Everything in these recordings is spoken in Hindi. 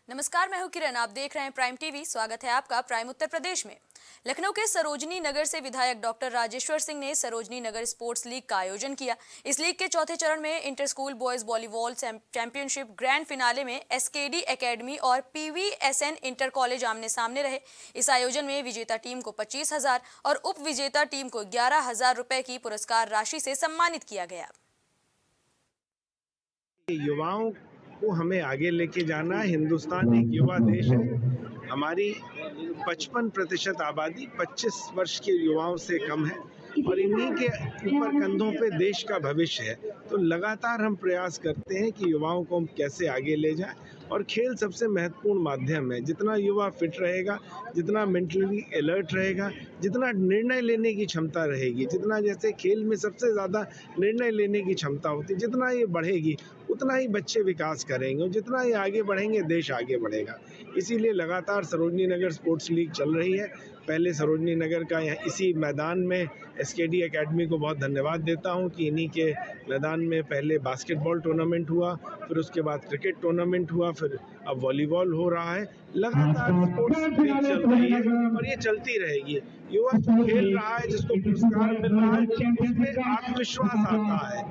नमस्कार, मैं हूं किरण। आप देख रहे हैं प्राइम टीवी। स्वागत है आपका प्राइम उत्तर प्रदेश में। लखनऊ के सरोजनी नगर से विधायक डॉक्टर राजेश्वर सिंह ने सरोजनी नगर स्पोर्ट्स लीग का आयोजन किया। इस लीग के चौथे चरण में inter school boys volleyball championship grand finale में एसकेडी एकेडमी और पीवीएसएन इंटर कॉलेज आमने सामने रहे। इस आयोजन में विजेता टीम को 25,000 और उप विजेता टीम को 11,000 रुपए की पुरस्कार राशि से सम्मानित किया गया। युवाओं को हमें आगे लेके जाना है। हिंदुस्तान एक युवा देश है। हमारी 55% आबादी 25 वर्ष के युवाओं से कम है और इन्हीं के ऊपर कंधों पे देश का भविष्य है। तो लगातार हम प्रयास करते हैं कि युवाओं को हम कैसे आगे ले जाएं और खेल सबसे महत्वपूर्ण माध्यम है। जितना युवा फिट रहेगा, जितना मेंटली अलर्ट रहेगा, जितना निर्णय लेने की क्षमता रहेगी, जितना जैसे खेल में सबसे ज़्यादा निर्णय लेने की क्षमता होती है, जितना ये बढ़ेगी उतना ही बच्चे विकास करेंगे और जितना ये आगे बढ़ेंगे देश आगे बढ़ेगा। इसीलिए लगातार सरोजनी नगर स्पोर्ट्स लीग चल रही है। पहले सरोजनी नगर का यहाँ इसी मैदान में एसकेडी एकेडमी को बहुत धन्यवाद देता हूँ कि इन्हीं के मैदान में पहले बास्केटबॉल टूर्नामेंट हुआ, फिर उसके बाद क्रिकेट टूर्नामेंट हुआ, फिर अब वॉलीबॉल हो रहा है। लगातार स्पोर्ट्स लीग चल रही है और ये चलती रहेगी। युवा जो खेल रहा है, जिसको पुरस्कार मिल रहा है, उसमें आत्मविश्वास आता है,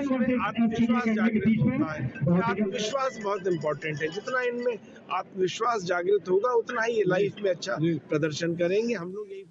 उसमें आत्मविश्वास जागृत होता है। आत्मविश्वास बहुत इंपॉर्टेंट है। जितना इनमें आत्मविश्वास जागृत होगा उतना ही ये लाइफ में अच्छा प्रदर्शन करेंगे। हम लोग यही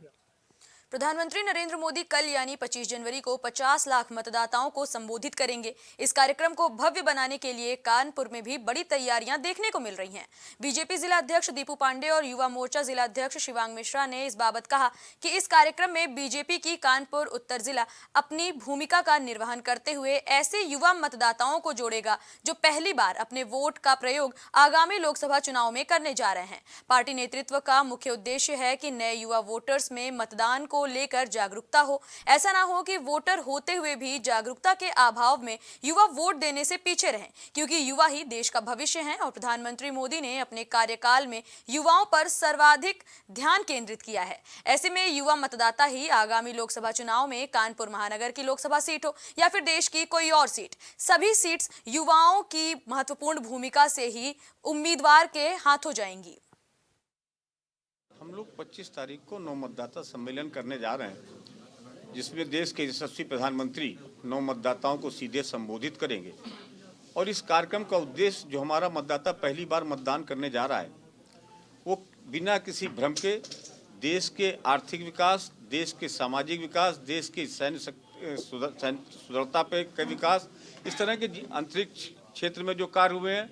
प्रधानमंत्री नरेंद्र मोदी कल यानी 25 जनवरी को 50 लाख मतदाताओं को संबोधित करेंगे। इस कार्यक्रम को भव्य बनाने के लिए कानपुर में भी बड़ी तैयारियां देखने को मिल रही हैं। बीजेपी जिला अध्यक्ष दीपू पांडे और युवा मोर्चा जिला अध्यक्ष शिवांग मिश्रा ने इस बाबत कहा कि इस कार्यक्रम में बीजेपी की कानपुर उत्तर जिला अपनी भूमिका का निर्वहन करते हुए ऐसे युवा मतदाताओं को जोड़ेगा जो पहली बार अपने वोट का प्रयोग आगामी लोकसभा चुनाव में करने जा रहे हैं। पार्टी नेतृत्व का मुख्य उद्देश्य है कि नए युवा वोटर्स में मतदान को लेकर जागरूकता हो। ऐसा ना हो कि वोटर होते हुए भी जागरूकता के अभाव में युवा वोट देने से पीछे रहें, क्योंकि युवा ही देश का भविष्य है और प्रधानमंत्री मोदी ने अपने कार्यकाल में युवाओं पर सर्वाधिक ध्यान केंद्रित किया है। ऐसे में युवा मतदाता ही आगामी लोकसभा चुनाव में कानपुर महानगर की लोकसभा सीट हो या फिर देश की कोई और सीट, सभी सीट्स युवाओं की महत्वपूर्ण भूमिका से ही उम्मीदवार के हाथों जाएंगी। हम लोग 25 तारीख को नौ मतदाता सम्मेलन करने जा रहे हैं, जिसमें देश के यशस्वी प्रधानमंत्री नौ मतदाताओं को सीधे संबोधित करेंगे। और इस कार्यक्रम का उद्देश्य, जो हमारा मतदाता पहली बार मतदान करने जा रहा है, वो बिना किसी भ्रम के देश के आर्थिक विकास, देश के सामाजिक विकास, देश के सैन्य सुदृढ़ता पे के विकास, इस तरह के अंतरिक्ष क्षेत्र में जो कार्य हुए हैं,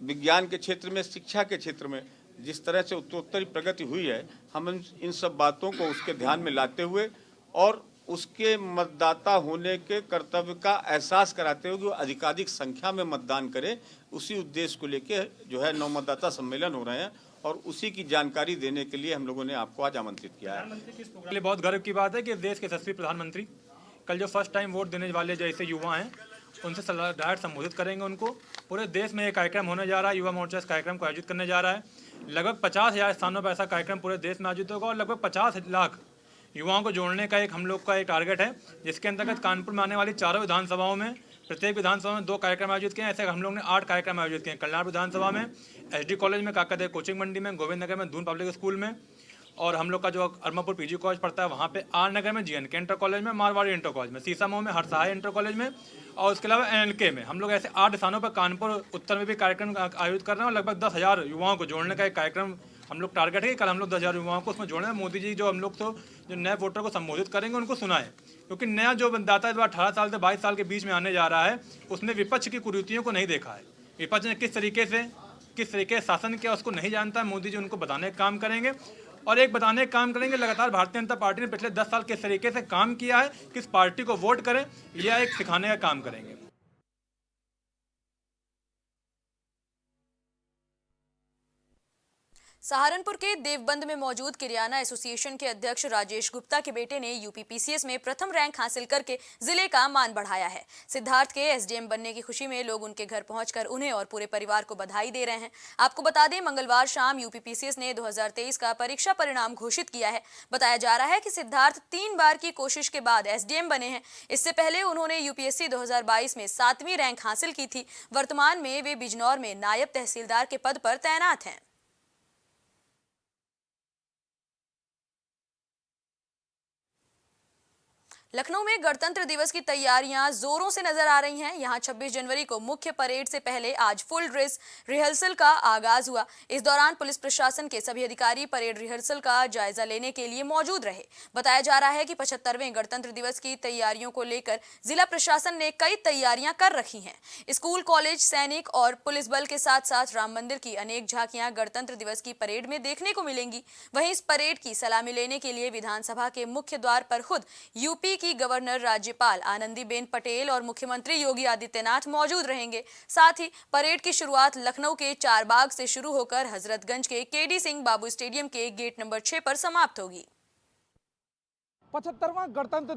विज्ञान के क्षेत्र में, शिक्षा के क्षेत्र में जिस तरह से उत्तरोत्तर प्रगति हुई है, हम इन सब बातों को उसके ध्यान में लाते हुए और उसके मतदाता होने के कर्तव्य का एहसास कराते हुए वो अधिकाधिक संख्या में मतदान करे, उसी उद्देश्य को लेकर जो है नौ मतदाता सम्मेलन हो रहे हैं और उसी की जानकारी देने के लिए हम लोगों ने आपको आज आमंत्रित किया है। बहुत गर्व की बात है कि देश के यशस्वी प्रधानमंत्री कल जो फर्स्ट टाइम वोट देने वाले जैसे युवा हैं उनसे डायरेक्ट संबोधित करेंगे। उनको पूरे देश में एक कार्यक्रम होने जा रहा है। युवा मोर्चा इस कार्यक्रम को आयोजित करने जा रहा है। लगभग 50,000 स्थानों पर ऐसा कार्यक्रम पूरे देश में आयोजित होगा और लगभग 50 लाख युवाओं को जोड़ने का हम लोग का एक टारगेट है, जिसके अंतर्गत कानपुर में आने वाली चारों विधानसभाओं में प्रत्येक विधानसभा में 2 कार्यक्रम आयोजित किए हैं। ऐसे हम लोग ने 8 कार्यक्रम आयोजित किए हैं। कल्याण विधानसभा में, एसडी कॉलेज में, काकादेव कोचिंग मंडी में, गोविंद नगर में, दून पब्लिक स्कूल में, और हम लोग का जो अरमापुर पीजी कॉलेज पड़ता है वहाँ पे, आर नगर में जीएनके इंटर कॉलेज में, मारवाड़ी इंटर कॉलेज में, सीसामऊ में हरसहाय इंटर कॉलेज में, और उसके अलावा एनएलके में। हम लोग ऐसे 8 स्थानों पर कानपुर उत्तर में भी कार्यक्रम आयोजित कर रहे हैं और लगभग 10,000 युवाओं को जोड़ने का एक कार्यक्रम हम लोग टारगेट है कि कल हम लोग 10,000 युवाओं को उसमें जोड़े। मोदी जी जो हम लोग तो जो नए वोटर को संबोधित करेंगे उनको सुनाएं, क्योंकि नया जो मतदाता है 18 साल से 22 साल के बीच में आने जा रहा है, उसने विपक्ष की कुरीतियों को नहीं देखा है। विपक्ष ने किस तरीके शासन किया उसको नहीं जानता है। मोदी जी उनको बताने का काम करेंगे और एक बताने का काम करेंगे। लगातार भारतीय जनता पार्टी ने पिछले 10 साल किस तरीके से काम किया है, किस पार्टी को वोट करें, यह एक सिखाने का काम करेंगे। सहारनपुर के देवबंद में मौजूद किरियाना एसोसिएशन के अध्यक्ष राजेश गुप्ता के बेटे ने यूपी पीसीएस में प्रथम रैंक हासिल करके जिले का मान बढ़ाया है। सिद्धार्थ के एसडीएम बनने की खुशी में लोग उनके घर पहुंचकर उन्हें और पूरे परिवार को बधाई दे रहे हैं। आपको बता दें, मंगलवार शाम यूपी पीसीएस ने 2023 का परीक्षा परिणाम घोषित किया है। बताया जा रहा है कि सिद्धार्थ 3 बार की कोशिश के बाद एसडीएम बने हैं। इससे पहले उन्होंने यूपीएससी 2022 में 7वीं रैंक हासिल की थी। वर्तमान में वे बिजनौर में नायब तहसीलदार के पद पर तैनात हैं। लखनऊ में गणतंत्र दिवस की तैयारियां जोरों से नजर आ रही हैं। यहां 26 जनवरी को मुख्य परेड से पहले आज फुल ड्रेस रिहर्सल का आगाज हुआ। इस दौरान पुलिस प्रशासन के सभी अधिकारी परेड रिहर्सल का जायजा लेने के लिए मौजूद रहे। बताया जा रहा है कि 75वें गणतंत्र दिवस की तैयारियों को लेकर जिला प्रशासन ने कई तैयारियां कर रखी हैं। स्कूल, कॉलेज, सैनिक और पुलिस बल के साथ साथ राम मंदिर की अनेक झांकियां गणतंत्र दिवस की परेड में देखने को मिलेंगी। वहीं इस परेड की सलामी लेने के लिए विधानसभा के मुख्य द्वार पर खुद यूपी की गवर्नर राज्यपाल आनंदीबेन पटेल और मुख्यमंत्री योगी आदित्यनाथ मौजूद रहेंगे। साथ ही परेड की शुरुआत लखनऊ के चारबाग से शुरू होकर हजरतगंज के केडी सिंह बाबू स्टेडियम के गेट नंबर 6 पर समाप्त होगी। 75वां गणतंत्र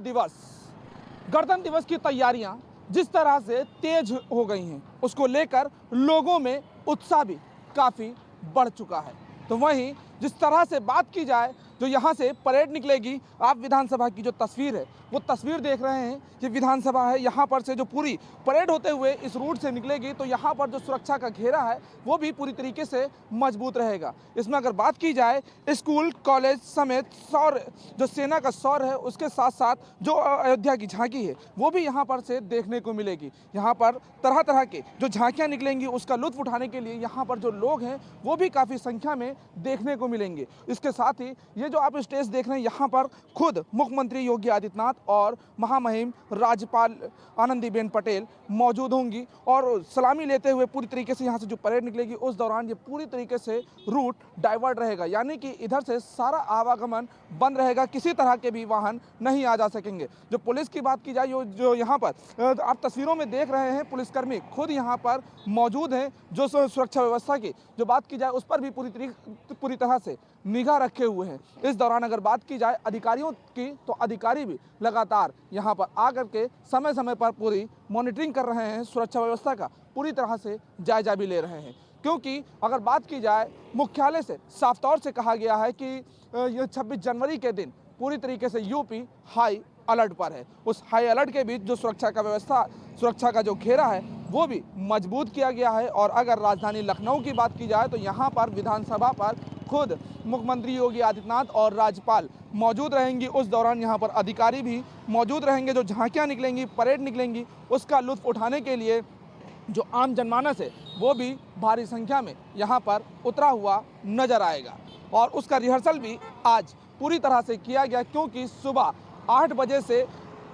दिवस की तैयारियां जिस तरह से तेज हो गई हैं, उसको लेकर लोगों में उत्साह भी काफी बढ़ चुका है। तो वहीं जिस तरह से बात की जाए, जो यहाँ से परेड निकलेगी, आप विधानसभा की जो तस्वीर है वो तस्वीर देख रहे हैं कि विधानसभा है, यहाँ पर से जो पूरी परेड होते हुए इस रूट से निकलेगी तो यहाँ पर जो सुरक्षा का घेरा है वो भी पूरी तरीके से मजबूत रहेगा। इसमें अगर बात की जाए, स्कूल, कॉलेज समेत शौर्य, जो सेना का शौर्य है, उसके साथ साथ जो अयोध्या की झांकी है वो भी यहाँ पर से देखने को मिलेगी। यहाँ पर तरह तरह के जो झांकियाँ निकलेंगी उसका लुत्फ उठाने के लिए यहाँ पर जो लोग हैं वो भी काफ़ी संख्या में देखने को मिलेंगे। इसके साथ ही ये जो आप स्टेज देख रहे हैं, यहाँ पर खुद मुख्यमंत्री योगी आदित्यनाथ और महामहिम राज्यपाल आनंदीबेन पटेल मौजूद होंगी और सलामी लेते हुए पूरी तरीके से यहाँ से जो परेड निकलेगी उस दौरान ये पूरी तरीके से रूट डाइवर्ट रहेगा, यानी कि इधर से सारा आवागमन बंद रहेगा, किसी तरह के भी वाहन नहीं आ जा सकेंगे। जो पुलिस की बात की जाए, जो यहाँ पर आप तस्वीरों में देख रहे हैं, पुलिसकर्मी खुद यहाँ पर मौजूद हैं। जो सुरक्षा व्यवस्था की जो बात की जाए उस पर भी पूरी तरह से निगाह रखे हुए हैं। इस दौरान अगर बात की जाए अधिकारियों की, तो अधिकारी भी लगातार यहाँ पर आकर के समय समय पर पूरी मॉनिटरिंग कर रहे हैं, सुरक्षा व्यवस्था का पूरी तरह से जायजा भी ले रहे हैं। क्योंकि अगर बात की जाए, मुख्यालय से साफ तौर से कहा गया है कि ये 26 जनवरी के दिन पूरी तरीके से यूपी हाई अलर्ट पर है। उस हाई अलर्ट के बीच जो सुरक्षा का जो घेरा है वो भी मजबूत किया गया है। और अगर राजधानी लखनऊ की बात की जाए तो यहाँ पर विधानसभा पर खुद मुख्यमंत्री योगी आदित्यनाथ और राज्यपाल मौजूद रहेंगी। उस दौरान यहाँ पर अधिकारी भी मौजूद रहेंगे। जो झांकियाँ निकलेंगी, परेड निकलेंगी, उसका लुत्फ उठाने के लिए जो आम जनमानस है वो भी भारी संख्या में यहाँ पर उतरा हुआ नजर आएगा। और उसका रिहर्सल भी आज पूरी तरह से किया गया, क्योंकि सुबह 8 बजे से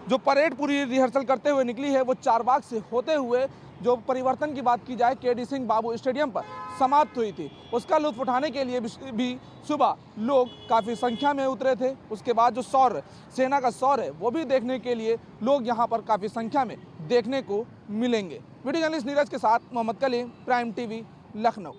जो परेड पूरी रिहर्सल करते हुए निकली है वो चारबाग से होते हुए जो परिवर्तन की बात की जाए केडी सिंह बाबू स्टेडियम पर समाप्त हुई थी। उसका लुत्फ उठाने के लिए भी सुबह लोग काफ़ी संख्या में उतरे थे। उसके बाद जो शौर्य, सेना का शौर्य है वो भी देखने के लिए लोग यहाँ पर काफ़ी संख्या में देखने को मिलेंगे। वीडियो जर्नलिस्ट नीरज के साथ मोहम्मद कलीम, प्राइम टीवी, लखनऊ।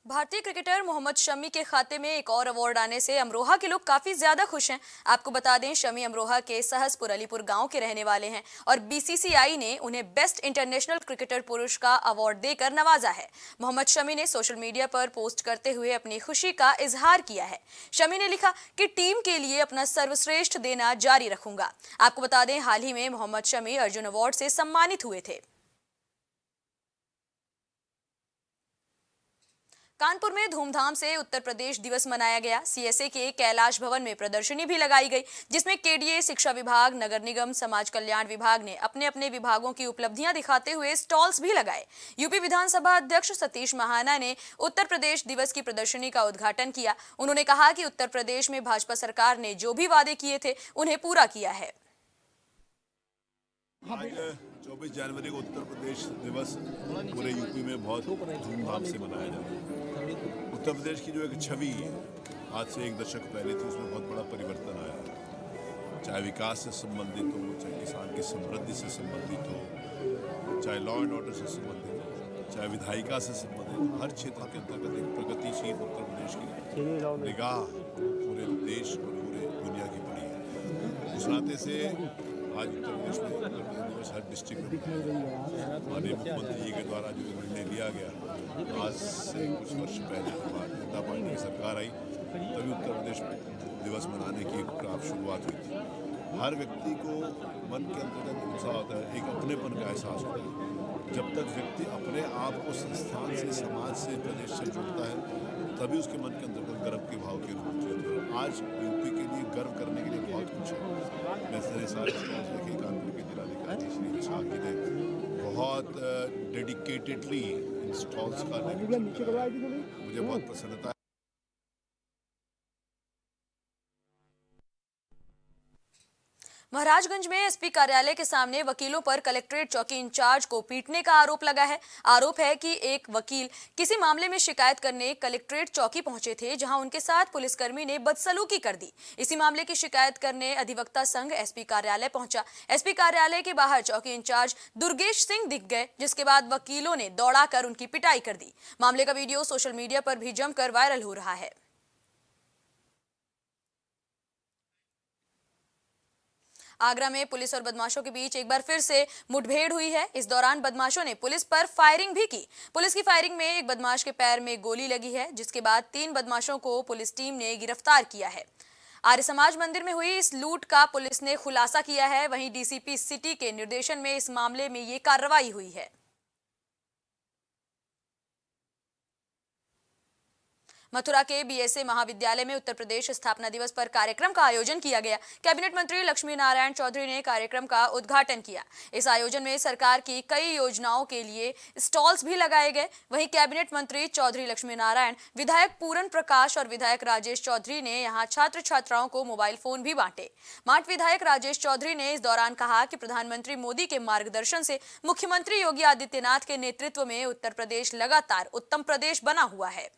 भारतीय क्रिकेटर मोहम्मद शमी के खाते में एक और अवार्ड आने से अमरोहा के लोग काफी ज्यादा खुश हैं। आपको बता दें, शमी अमरोहा के सहसपुर अलीपुर गांव के रहने वाले हैं और बीसीसीआई ने उन्हें बेस्ट इंटरनेशनल क्रिकेटर पुरुष का अवार्ड देकर नवाजा है। मोहम्मद शमी ने सोशल मीडिया पर पोस्ट करते हुए अपनी खुशी का इजहार किया है। शमी ने लिखा कि टीम के लिए अपना सर्वश्रेष्ठ देना जारी रखूंगा। आपको बता दें, हाल ही में मोहम्मद शमी अर्जुन अवार्ड से सम्मानित हुए थे। कानपुर में धूमधाम से उत्तर प्रदेश दिवस मनाया गया। सीएसए के कैलाश भवन में प्रदर्शनी भी लगाई गई, जिसमें केडीए, शिक्षा विभाग, नगर निगम, समाज कल्याण विभाग ने अपने अपने विभागों की उपलब्धियां दिखाते हुए स्टॉल्स भी लगाए। यूपी विधानसभा अध्यक्ष सतीश महाना ने उत्तर प्रदेश दिवस की प्रदर्शनी का उद्घाटन किया। उन्होंने कहा कि उत्तर प्रदेश में भाजपा सरकार ने जो भी वादे किए थे उन्हें पूरा किया है। 24 जनवरी को उत्तर प्रदेश दिवस पूरे यूपी में बहुत धूमधाम से मनाया जाता है। उत्तर प्रदेश की जो एक छवि आज से 1 दशक पहले थी, उसमें बहुत बड़ा परिवर्तन आया। चाहे विकास से संबंधित हो, चाहे किसान की समृद्धि से संबंधित हो, चाहे लॉ एंड ऑर्डर से संबंधित हो, चाहे विधायिका से संबंधित हर क्षेत्र के अंतर्गत एक प्रगतिशील उत्तर प्रदेश की निगाह पूरे देश और पूरे दुनिया की पड़ी है। उस नाते से आज उत्तर प्रदेश में गणतंत्र दिवस हर डिस्ट्रिक्ट में माननीय मुख्यमंत्री जी के द्वारा जो निर्णय लिया गया, आज से कुछ वर्ष पहले भारतीय जनता पार्टी की सरकार आई तभी उत्तर प्रदेश दिवस मनाने की एक शुरुआत हुई थी। हर व्यक्ति को मन के अंतर्गत उत्साह होता है, एक अपनेपन का एहसास होता है। जब तक व्यक्ति अपने आप को संस्थान से, समाज से, प्रदेश से जोड़ता है तभी उसके मन के अंतर्गत गर्व के भाव की अनुभूति होती है। आज यूपी के लिए गर्व करने के लिए बहुत कुछ है। मैं सारे स्टॉल्स देखे, कानपुर के जिलाधिकारी श्री विशाखी ने बहुत डेडिकेटेडली इन स्टॉल्स का मुझे बहुत प्रसन्नता है। महाराजगंज में एसपी कार्यालय के सामने वकीलों पर कलेक्ट्रेट चौकी इंचार्ज को पीटने का आरोप लगा है। आरोप है कि एक वकील किसी मामले में शिकायत करने कलेक्ट्रेट चौकी पहुंचे थे, जहां उनके साथ पुलिसकर्मी ने बदसलूकी कर दी। इसी मामले की शिकायत करने अधिवक्ता संघ एसपी कार्यालय पहुंचा। एसपी कार्यालय के बाहर चौकी इंचार्ज दुर्गेश सिंह दिख गए, जिसके बाद वकीलों ने दौड़ाकर उनकी पिटाई कर दी। मामले का वीडियो सोशल मीडिया पर भी जमकर वायरल हो रहा है। आगरा में पुलिस और बदमाशों के बीच एक बार फिर से मुठभेड़ हुई है। इस दौरान बदमाशों ने पुलिस पर फायरिंग भी की। पुलिस की फायरिंग में एक बदमाश के पैर में गोली लगी है, जिसके बाद 3 बदमाशों को पुलिस टीम ने गिरफ्तार किया है। आर्य समाज मंदिर में हुई इस लूट का पुलिस ने खुलासा किया है। वहीं डीसीपी सिटी के निर्देशन में इस मामले में ये कार्रवाई हुई है। मथुरा के बीएसए महाविद्यालय में उत्तर प्रदेश स्थापना दिवस पर कार्यक्रम का आयोजन किया गया। कैबिनेट मंत्री लक्ष्मी नारायण चौधरी ने कार्यक्रम का उद्घाटन किया। इस आयोजन में सरकार की कई योजनाओं के लिए स्टॉल्स भी लगाए गए। वहीं कैबिनेट मंत्री चौधरी लक्ष्मी नारायण, विधायक पूरन प्रकाश और विधायक राजेश चौधरी ने यहां छात्र छात्राओं को मोबाइल फोन भी बांटे। माठ विधायक राजेश चौधरी ने इस दौरान कहा कि प्रधानमंत्री मोदी के मार्गदर्शन से मुख्यमंत्री योगी आदित्यनाथ के नेतृत्व में उत्तर प्रदेश लगातार उत्तम प्रदेश बना हुआ है।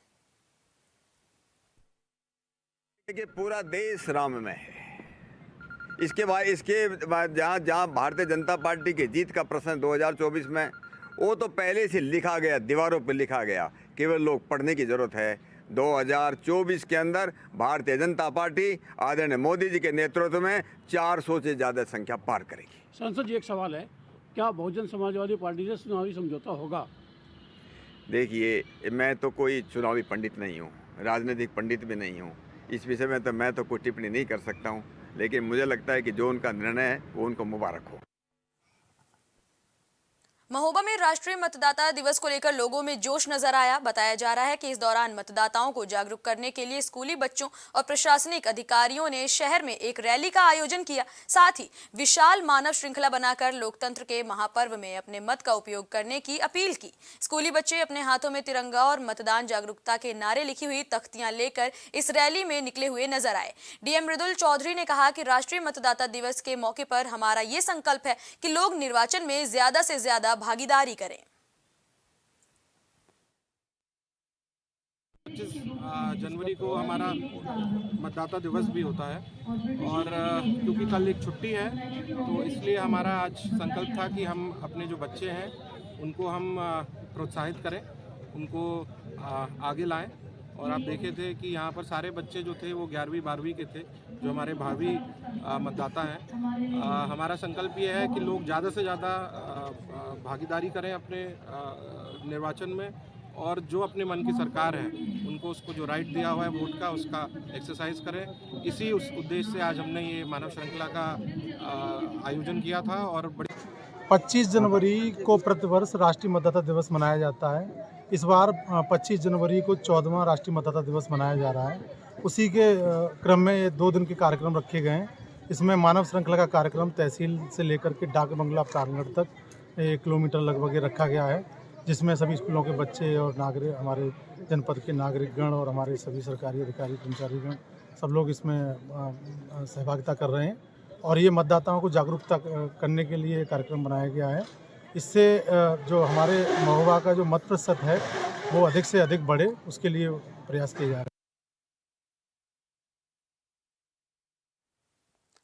कि पूरा देश राम में है। इसके बाद जहाँ भारतीय जनता पार्टी की जीत का प्रश्न 2024 में, वो तो पहले से लिखा गया, दीवारों पर लिखा गया। केवल लोग पढ़ने की जरूरत है। 2024 के अंदर भारतीय जनता पार्टी आदरणीय मोदी जी के नेतृत्व में 400 से ज़्यादा संख्या पार करेगी। सांसद जी, एक सवाल है, क्या बहुजन समाजवादी पार्टी से चुनावी समझौता होगा? देखिए, मैं तो कोई चुनावी पंडित नहीं हूँ, राजनीतिक पंडित भी नहीं हूँ। इस विषय में तो मैं तो कोई टिप्पणी नहीं कर सकता हूं, लेकिन मुझे लगता है कि जो उनका निर्णय है वो उनको मुबारक हो। महोबा में राष्ट्रीय मतदाता दिवस को लेकर लोगों में जोश नजर आया। बताया जा रहा है कि इस दौरान मतदाताओं को जागरूक करने के लिए स्कूली बच्चों और प्रशासनिक अधिकारियों ने शहर में एक रैली का आयोजन किया। साथ ही विशाल मानव श्रृंखला बनाकर लोकतंत्र के महापर्व में अपने मत का उपयोग करने की अपील की। स्कूली बच्चे अपने हाथों में तिरंगा और मतदान जागरूकता के नारे लिखी हुई तख्तियां लेकर इस रैली में निकले हुए नजर आए। डीएम मृदुल चौधरी ने कहा कि राष्ट्रीय मतदाता दिवस के मौके पर हमारा ये संकल्प है कि लोग निर्वाचन में ज्यादा से ज्यादा भागीदारी करें। 25 जनवरी को हमारा मतदाता दिवस भी होता है और क्योंकि कल एक छुट्टी है तो इसलिए हमारा आज संकल्प था कि हम अपने जो बच्चे हैं उनको हम प्रोत्साहित करें, उनको आगे लाएं। और आप देखे थे कि यहाँ पर सारे बच्चे जो थे वो 11वीं 12वीं के थे, जो हमारे भावी मतदाता हैं। हमारा संकल्प ये है कि लोग ज़्यादा से ज़्यादा भागीदारी करें अपने निर्वाचन में, और जो अपने मन की सरकार है उनको उसको जो राइट दिया हुआ है वोट का, उसका एक्सरसाइज करें। इसी उस उद्देश्य से आज हमने ये मानव श्रृंखला का आयोजन किया था। और 25 जनवरी को प्रतिवर्ष राष्ट्रीय मतदाता दिवस मनाया जाता है। इस बार 25 जनवरी को 14वां राष्ट्रीय मतदाता दिवस मनाया जा रहा है। उसी के क्रम में ये 2 दिन के कार्यक्रम रखे गए हैं। इसमें मानव श्रृंखला का कार्यक्रम तहसील से लेकर के डाक बंगला प्रांगण तक 1 किलोमीटर लगभग रखा गया है, जिसमें सभी स्कूलों के बच्चे और नागरिक, हमारे जनपद के नागरिकगण और हमारे सभी सरकारी अधिकारी कर्मचारीगण सब लोग इसमें सहभागिता कर रहे हैं। और ये मतदाताओं को जागरूकता करने के लिए कार्यक्रम बनाया गया है। इससे जो हमारे महोबा का जो मत प्रतिशत है वो अधिक से अधिक बढ़े, उसके लिए प्रयास किए जा रहे हैं।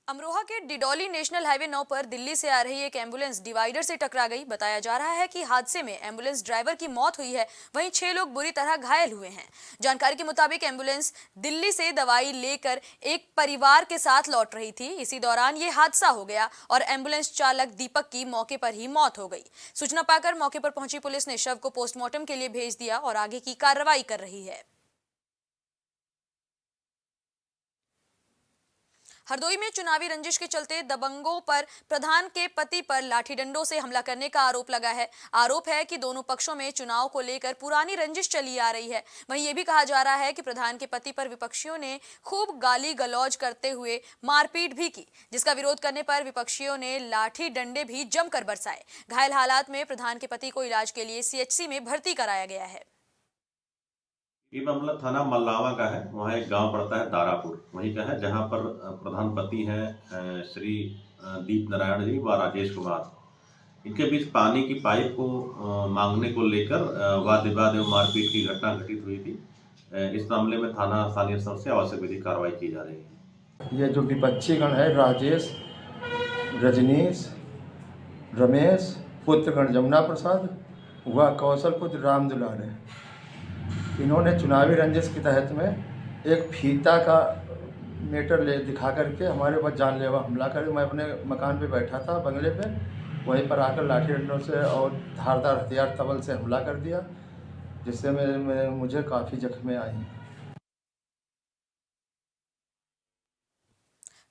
अमरोहा के डिडौली नेशनल हाईवे 9 पर दिल्ली से आ रही एक एम्बुलेंस डिवाइडर से टकरा गई। बताया जा रहा है कि हादसे में एम्बुलेंस ड्राइवर की मौत हुई है, वहीं 6 लोग बुरी तरह घायल हुए हैं। जानकारी के मुताबिक एम्बुलेंस दिल्ली से दवाई लेकर एक परिवार के साथ लौट रही थी। इसी दौरान ये हादसा हो गया और एम्बुलेंस चालक दीपक की मौके पर ही मौत हो गई। सूचना पाकर मौके पर पहुंची पुलिस ने शव को पोस्टमार्टम के लिए भेज दिया और आगे की कार्रवाई कर रही है। हरदोई में चुनावी रंजिश के चलते दबंगों पर प्रधान के पति पर लाठी डंडों से हमला करने का आरोप लगा है। आरोप है कि दोनों पक्षों में चुनाव को लेकर पुरानी रंजिश चली आ रही है। वहीं ये भी कहा जा रहा है कि प्रधान के पति पर विपक्षियों ने खूब गाली गलौज करते हुए मारपीट भी की, जिसका विरोध करने पर विपक्षियों ने लाठी डंडे भी जमकर बरसाए। घायल हालात में प्रधान के पति को इलाज के लिए सीएचसी में भर्ती कराया गया है। ये मामला थाना मल्लावा का है। वहाँ एक गांव पड़ता है दारापुर, वहीं का है, जहां पर प्रधान पति हैं श्री दीप नारायण जी व राजेश कुमार। इनके बीच पानी की पाइप को मांगने को लेकर वाद विवाद एवं मारपीट की घटना घटित हुई थी। इस मामले में थाना स्थानीय स्तर से आवश्यक विधिक कार्रवाई की जा रही है। ये जो विपक्षी गण है, राजेश, रजनीश, रमेश, पुत्रगण जमुना प्रसाद व कौशल पुत्र राम दुलार है, इन्होंने चुनावी रंजिश के तहत में एक फीता का मीटर ले दिखा करके हमारे ऊपर जानलेवा हमला कर। मैं अपने मकान पे बैठा था बंगले पे, वहीं पर आकर लाठी डंडों से और धारदार हथियार तबल से हमला कर दिया, जिससे मुझे काफ़ी जख्में आई।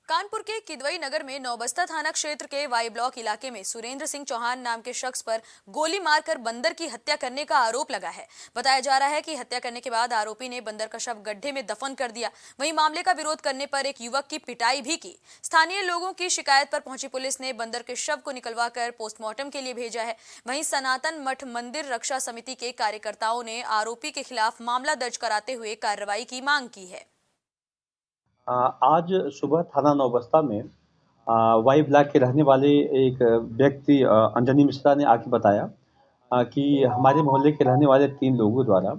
कानपुर के किदवई नगर में नौबस्ता थाना क्षेत्र के वाई ब्लॉक इलाके में सुरेंद्र सिंह चौहान नाम के शख्स पर गोली मारकर बंदर की हत्या करने का आरोप लगा है। बताया जा रहा है कि हत्या करने के बाद आरोपी ने बंदर का शव गड्ढे में दफन कर दिया। वहीं मामले का विरोध करने पर एक युवक की पिटाई भी की। स्थानीय लोगों की शिकायत पर पहुंची पुलिस ने बंदर के शव को निकलवाकर पोस्टमार्टम के लिए भेजा है। वहीं सनातन मठ मंदिर रक्षा समिति के कार्यकर्ताओं ने आरोपी के खिलाफ मामला दर्ज कराते हुए कार्रवाई की मांग की है। आज सुबह थाना नौबस्ता में वाई ब्लॉक के रहने वाले एक व्यक्ति अंजनी मिश्रा ने आके बताया कि हमारे मोहल्ले के रहने वाले 3 लोगों द्वारा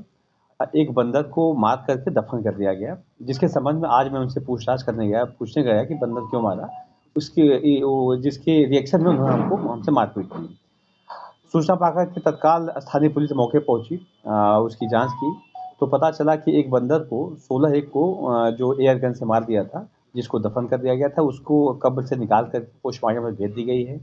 एक बंदर को मार करके दफन कर दिया गया, जिसके संबंध में आज मैं उनसे पूछताछ पूछने गया कि बंदर क्यों मारा। जिसके रिएक्शन में उन्होंने हमसे मारपीट की। सूचना पाकर के तत्काल स्थानीय पुलिस मौके पहुंची, उसकी जांच की तो पता चला कि एक बंदर को 16/1 को जो एयर गन से मार दिया था, जिसको दफन कर दिया गया था, उसको कब्र से निकाल कर पोस्टमार्टम में भेज दी गई है।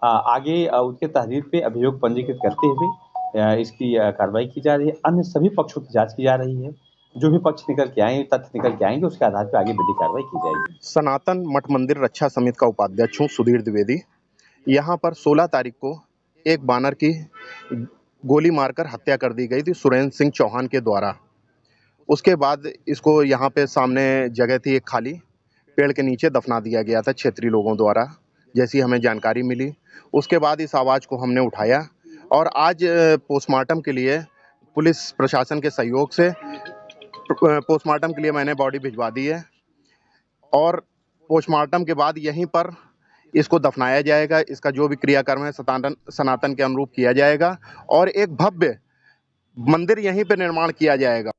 आगे उसके तहरीर पे अभियोग पंजीकृत करते हुए इसकी कार्रवाई की जा रही है। अन्य सभी पक्षों की जांच की जा रही है। जो भी पक्ष निकल के आएंगे, तथ्य निकल के आएंगे, उसके आधार पर आगे विधिक कार्रवाई की जाएगी। सनातन मठ मंदिर रक्षा समिति का उपाध्यक्ष हूँ सुधीर द्विवेदी। यहाँ पर 16 तारीख को एक बानर की गोली मारकर हत्या कर दी गई थी सुरेंद्र सिंह चौहान के द्वारा। उसके बाद इसको यहाँ पे सामने जगह थी एक खाली, पेड़ के नीचे दफना दिया गया था क्षेत्रीय लोगों द्वारा, जैसी हमें जानकारी मिली। उसके बाद इस आवाज़ को हमने उठाया और आज पोस्टमार्टम के लिए पुलिस प्रशासन के सहयोग से पोस्टमार्टम के लिए मैंने बॉडी भिजवा दी है और पोस्टमार्टम के बाद यहीं पर इसको दफनाया जाएगा। इसका जो भी क्रियाक्रम है सनातन के अनुरूप किया जाएगा और एक भव्य मंदिर यहीं पर निर्माण किया जाएगा।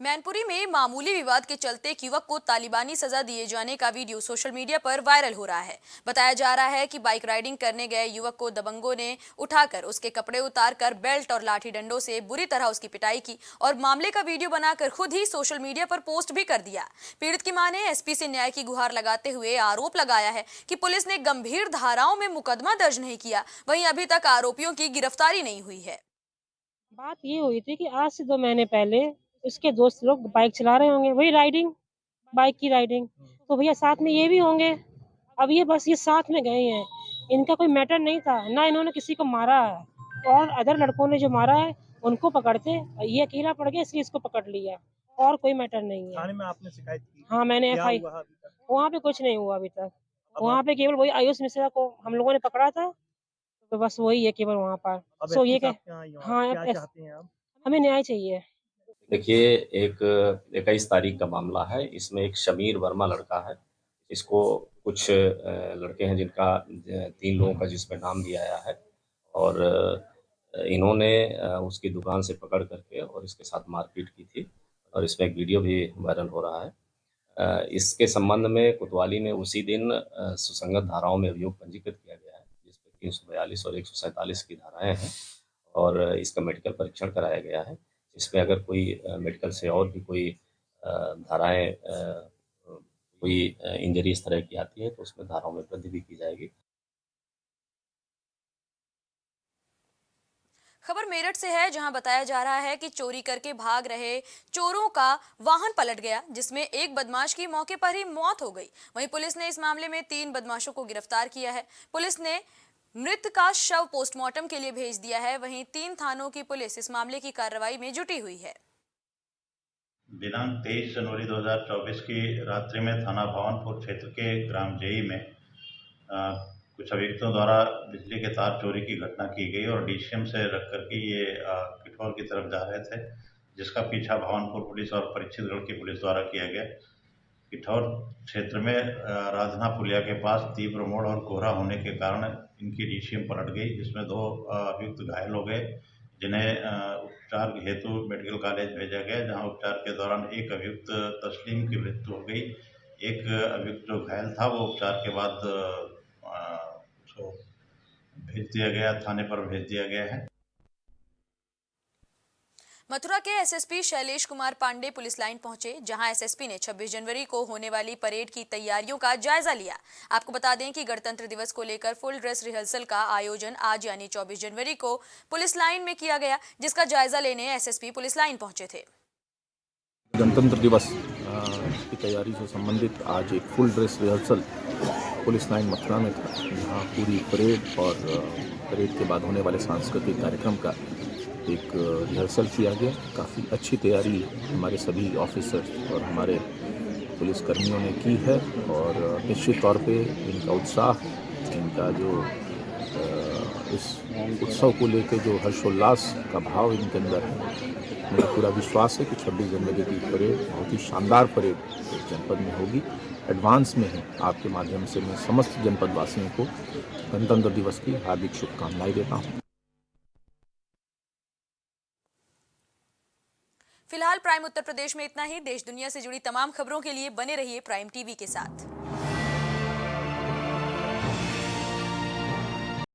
मैनपुरी में मामूली विवाद के चलते एक युवक को तालिबानी सजा दिए जाने का वीडियो सोशल मीडिया पर वायरल हो रहा है। बताया जा रहा है कि बाइक राइडिंग करने गए युवक को दबंगों ने उठाकर उसके कपड़े उतारकर बेल्ट और लाठी डंडों से बुरी तरह उसकी पिटाई की और मामले का वीडियो बनाकर खुद ही सोशल मीडिया पर पोस्ट भी कर दिया। पीड़ित की मां ने एसपी से न्याय की गुहार लगाते हुए आरोप लगाया है कि पुलिस ने गंभीर धाराओं में मुकदमा दर्ज नहीं किया, वहीं अभी तक आरोपियों की गिरफ्तारी नहीं हुई है। बात ये हुई थी कि आज से 2 महीने पहले उसके दोस्त लोग बाइक चला रहे होंगे, वही राइडिंग, बाइक की राइडिंग, तो भैया साथ में ये भी होंगे। अब ये साथ में गए हैं, इनका कोई मैटर नहीं था, ना इन्होंने किसी को मारा है और अदर लड़कों ने जो मारा है उनको पकड़ते, ये अकेला पड़ गया इसलिए इसको पकड़ लिया और कोई मैटर नहीं है। थाने में आपने शिकायत की? हाँ, मैंने FI, वहाँ पे कुछ नहीं हुआ अभी तक। वहाँ पे केवल वही आयुष मिश्रा को हम लोगों ने पकड़ा था, तो बस वही है केवल वहाँ पर। सो ये क्या, हाँ, हमें न्याय चाहिए। देखिए, एक 21 तारीख का मामला है। इसमें एक शमीर वर्मा लड़का है, इसको कुछ लड़के हैं जिनका 3 लोगों का जिसमें नाम दिया गया है और इन्होंने उसकी दुकान से पकड़ करके और इसके साथ मारपीट की थी और इसमें एक वीडियो भी वायरल हो रहा है। इसके संबंध में कोतवाली में उसी दिन सुसंगत धाराओं में अभियोग पंजीकृत किया गया है, जिसमें 342 और 147 की धाराएं हैं और इसका मेडिकल परीक्षण कराया गया है। इसमें अगर कोई मेडिकल से और भी कोई धाराएं कोई इंजरी इस तरह की आती है तो उसमें धाराओं में वृद्धि भी की जाएगी। खबर मेरठ से है, जहां बताया जा रहा है कि चोरी करके भाग रहे चोरों का वाहन पलट गया, जिसमें एक बदमाश की मौके पर ही मौत हो गई। वहीं पुलिस ने इस मामले में 3 बदमाशों को गिरफ्तार किया है। पुलिस ने मृत का शव पोस्टमार्टम के लिए भेज दिया है। वहीं 3 थानों की पुलिस इस मामले की कार्रवाई में जुटी हुई है। दिनांक 23 जनवरी 2024 की रात्रि में थाना भवानपुर क्षेत्र के ग्राम जेई में कुछ अभियुक्तों द्वारा बिजली के तार चोरी की घटना की गई और डीसीएम से रख करके ये किठौर की तरफ जा रहे थे, जिसका पीछा भवानपुर पुलिस और परीक्षितगढ़ की पुलिस द्वारा किया गया। किठौर क्षेत्र में राधना पुलिया के पास तीव्र मोड़ और कोहरा होने के कारण इनकी डीसीएम पलट गई, जिसमें 2 अभियुक्त घायल हो गए, जिन्हें उपचार हेतु मेडिकल कॉलेज भेजा गया, जहां उपचार के दौरान एक अभियुक्त तस्लीम की मृत्यु हो गई। एक अभियुक्त जो घायल था वो उपचार के बाद उसको भेज दिया गया, थाने पर भेज दिया गया है। मथुरा के SSP Shailesh Kumar Pandey police line पहुंचे, जहां एसएसपी ने 26 जनवरी को होने वाली परेड की तैयारियों का जायजा लिया। आपको बता दें कि गणतंत्र दिवस को लेकर फुल ड्रेस रिहर्सल का आयोजन आज यानी 24 जनवरी को पुलिस लाइन में किया गया, जिसका जायजा लेने एसएसपी पुलिस लाइन पहुंचे थे। गणतंत्र दिवस की तैयारी से संबंधित आज एक full dress rehearsal police line Mathura में था, जहाँ पूरी परेड और परेड के बाद होने वाले सांस्कृतिक कार्यक्रम का एक रिहर्सल किया गया। काफ़ी अच्छी तैयारी हमारे सभी ऑफिसर्स और हमारे पुलिसकर्मियों ने की है और निश्चित तौर पे इनका उत्साह, इनका जो इस उत्सव को लेकर जो हर्षोल्लास का भाव इनके अंदर है, मुझे पूरा विश्वास है कि 26 जनवरी की परेड बहुत ही शानदार परेड जनपद में होगी। एडवांस में ही आपके माध्यम से मैं समस्त जनपद वासियों को गणतंत्र दिवस की हार्दिक शुभकामनाएं देता हूँ। फिलहाल प्राइम उत्तर प्रदेश में इतना ही। देश दुनिया से जुड़ी तमाम खबरों के लिए बने रहिए प्राइम टीवी के साथ।